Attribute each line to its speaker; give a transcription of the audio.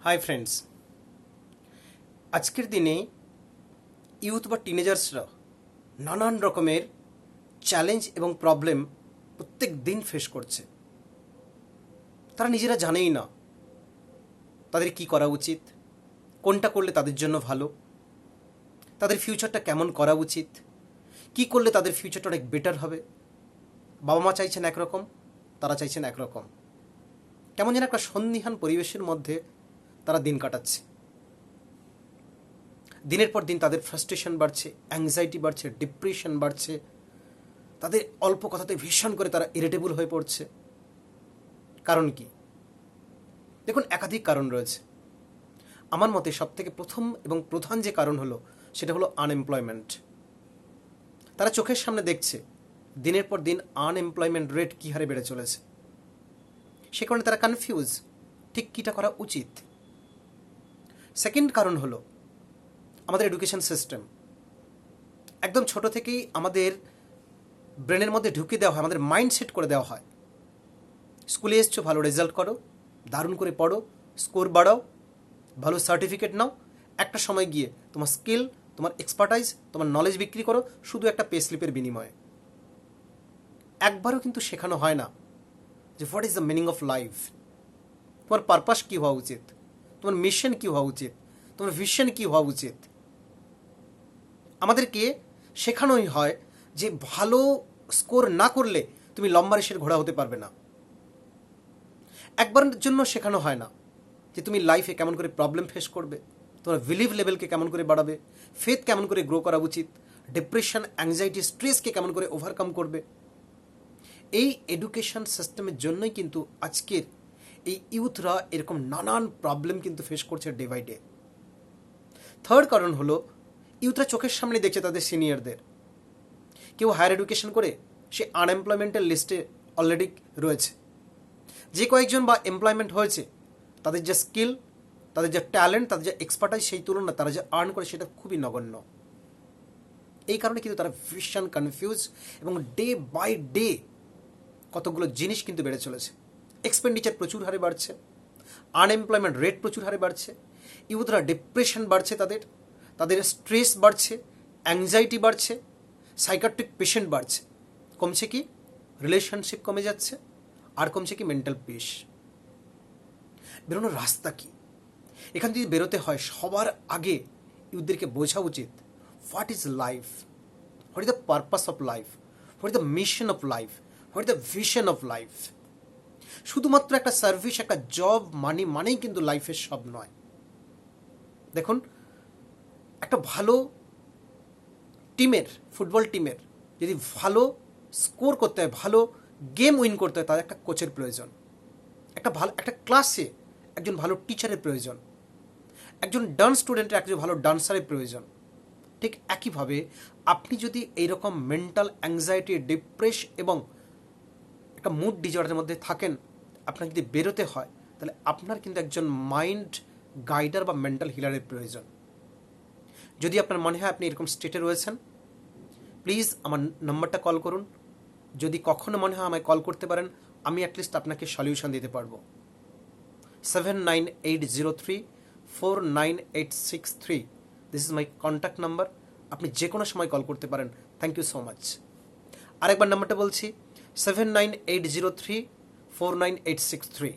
Speaker 1: Hi friends, আজকের দিনে youth বা টিনেজার্সরা নানান রকমের চ্যালেঞ্জ এবং প্রবলেম প্রত্যেক দিন ফেস করছে। তারা নিজেরা জানেই না তাদের কি করা উচিত, কোনটা করলে তাদের জন্য ভালো, তাদের ফিউচারটা কেমন করা উচিত, কি করলে তাদের ফিউচারটা অনেক বেটার হবে। বাবা মা চাইছেন একরকম, তারা চাইছেন একরকম। কেমন যেন একটা সন্দিহান পরিবেশের মধ্যে তারা দিন কাটাচ্ছে। দিনের পর দিন তাদের ফ্রাস্ট্রেশন বাড়ছে, অ্যাংজাইটি বাড়ছে, ডিপ্রেশন বাড়ছে, তাদের অল্প কথাতে ভীষণ করে তারা ইরিটেবল হয়ে পড়ছে। কারণ কি? দেখুন, একাধিক কারণ রয়েছে। আমার মতে সবথেকে প্রথম এবং প্রধান যে কারণ হলো সেটা হলো আনএমপ্লয়মেন্ট। তারা চোখের সামনে দেখছে দিনের পর দিন আনএমপ্লয়মেন্ট রেট কী হারে বেড়ে চলেছে। সে কারণে তারা কনফিউজ, ঠিক কীটা করা উচিত। সেকেন্ড কারণ হলো আমাদের এডুকেশন সিস্টেম। একদম ছোট থেকেই আমাদের ব্রেনের মধ্যে ঢুকিয়ে দেওয়া হয়, আমাদের মাইন্ড সেট করে দেওয়া হয়, স্কুলে এসছো ভালো রেজাল্ট করো, দারুণ করে পড়ো, স্কোর বাড়াও, ভালো সার্টিফিকেট নাও, একটা সময় গিয়ে তোমার স্কিল, তোমার এক্সপার্টাইজ, তোমার নলেজ বিক্রি করো শুধু একটা পে স্লিপের বিনিময়ে। একবারও কিন্তু শেখানো হয় না যে what is the meaning of life. তোমার পারপাস কী হওয়া উচিত, তোমার মিশন কী হওয়া উচিত, তোমার ভিশন কী হওয়া উচিত। আমাদেরকে শেখানোই হয় যে ভালো স্কোর না করলে তুমি লম্বা রেসের ঘোড়া হতে পারবে না। একবারের জন্য শেখানো হয় না যে তুমি লাইফে কেমন করে প্রবলেম ফেস করবে, তোমার বিলিভ লেভেলকে কেমন করে বাড়াবে, ফেথ কেমন করে গ্রো করা উচিত, ডিপ্রেশন, অ্যাংজাইটি, স্ট্রেসকে কেমন করে ওভারকাম করবে। এই এডুকেশন সিস্টেমের জন্যই কিন্তু আজকের এই ইউথরা এরকম নানান প্রবলেম কিন্তু ফেস করছে ডে বাই ডে। থার্ড কারণ হলো ইউথরা চোখের সামনে দেখছে তাদের সিনিয়রদের। কেউ হায়ার এডুকেশন করে সে আনএমপ্লয়মেন্টের লিস্টে অলরেডি রয়েছে। যে কয়েকজন বা এমপ্লয়মেন্ট হয়েছে তাদের যে স্কিল, তাদের যে ট্যালেন্ট, তাদের যে এক্সপার্টাইজ, সেই তুলনায় তারা যে আর্ন করে সেটা খুবই নগণ্য। এই কারণে কিন্তু তারা ভীষণ কনফিউজ এবং ডে বাই ডে কতগুলো জিনিস কিন্তু বেড়ে চলেছে। এক্সপেন্ডিচার প্রচুর হারে বাড়ছে, আনএমপ্লয়মেন্ট রেট প্রচুর হারে বাড়ছে, ইউথরা ডিপ্রেশন বাড়ছে, তাদের স্ট্রেস বাড়ছে, অ্যাংজাইটি বাড়ছে, সাইকাট্রিক পেশেন্ট বাড়ছে। কমছে কি? রিলেশনশিপ কমে যাচ্ছে, আর কমছে কি? Mental peace. বেরোনোর রাস্তা কি? এখান থেকে বেরোতে হয় সবার আগে ইউথদেরকে বোঝা উচিত what is life, what is the purpose of life, what is the mission of life, what is the vision of life. শুধুমাত্র একটা সার্ভিস, একটা জব, মানেই কিন্তু লাইফের সব নয়। দেখুন, একটা ভালো টিমের, ফুটবল টিমের যদি ভালো স্কোর করতে হয়, ভালো গেম উইন করতে হয়, তাদের একটা কোচের প্রয়োজন। একটা ক্লাসে একজন ভালো টিচারের প্রয়োজন, একজন ডান্স স্টুডেন্টের একজন ভালো ডান্সারের প্রয়োজন। ঠিক একইভাবে আপনি যদি এইরকম মেন্টাল অ্যাংজাইটি, ডিপ্রেস এবং একটা মুড ডিজর্ডারের মধ্যে থাকেন, আপনাকে যদি বেরোতে হয় তাহলে আপনার কিন্তু একজন মাইন্ড গাইডার বা মেন্টাল হিলারের প্রয়োজন। যদি আপনার মনে হয় আপনি এরকম স্টেটে রয়েছেন, প্লিজ আমার নাম্বারটা কল করুন। যদি কখনো মনে হয় আমায় কল করতে পারেন, আমি অ্যাটলিস্ট আপনাকে সলিউশন দিতে পারবো। 7980349863, this is my contact number. আপনি যে কোনো সময় কল করতে পারেন। Thank you so much. আরেকবার নাম্বারটা বলছি, 7980349863।